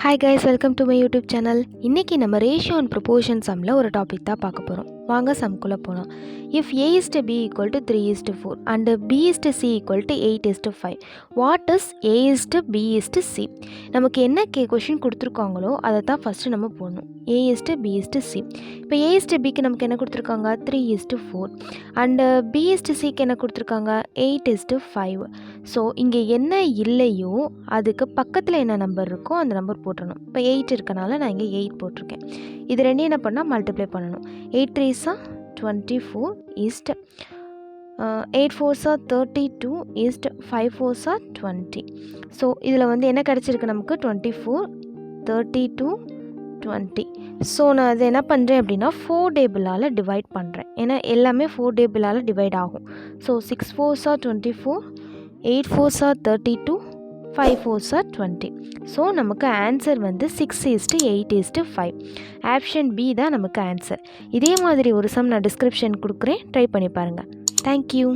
Hi guys, welcome to my YouTube channel. இன்னைக்கு நம்ம ratio and proportion சம்மில் ஒரு டாபிக் தான் பார்க்க போகிறோம். வாங்க சம்குள்ளே போகலாம். If A is to B equal to 3 is to 4 and B is to C equal to 8 is to 5, what is A is to B is to C? நமக்கு என்ன question கொடுத்துருக்காங்களோ அதை தான் ஃபஸ்ட்டு நம்ம போடணும். A is to B is to C. இப்போ A is to Bக்கு நமக்கு என்ன கொடுத்துருக்காங்க 3 is to 4 and B is to Cக்கு என்ன கொடுத்துருக்காங்க 8 is to 5. ஸோ இங்கே என்ன இல்லையோ அதுக்கு பக்கத்தில் என்ன நம்பர் இருக்கோ அந்த நம்பர் போட்டுறணும். இப்போ 8 இருக்கனால நான் இங்கே 8 போட்டிருக்கேன். இது ரெண்டையும் என்ன பண்ணால் மல்டிப்ளை பண்ணணும். 8 3s are 24 is 8 4s are 32 is 5 4s are 20. So இதில் வந்து என்ன கிடச்சிருக்கு நமக்கு 24 32 20. ஸோ நான் அதை என்ன பண்ணுறேன் அப்படின்னா 4 டேபிளால் டிவைட் பண்ணுறேன். ஏன்னா எல்லாமே 4 டேபிளால் டிவைட் ஆகும். So 6 4s are 24, 8 4s are 32, 5 4s are 20. So நமக்கு ஆன்சர் வந்து 6 is to 8 is to 5. Option B தான் நமக்கு ஆன்சர். இதே மாதிரி ஒரு சம் நான் டிஸ்கிரிப்ஷன் கொடுக்குறேன், ட்ரை பண்ணி பாருங்கள். தேங்க்யூ.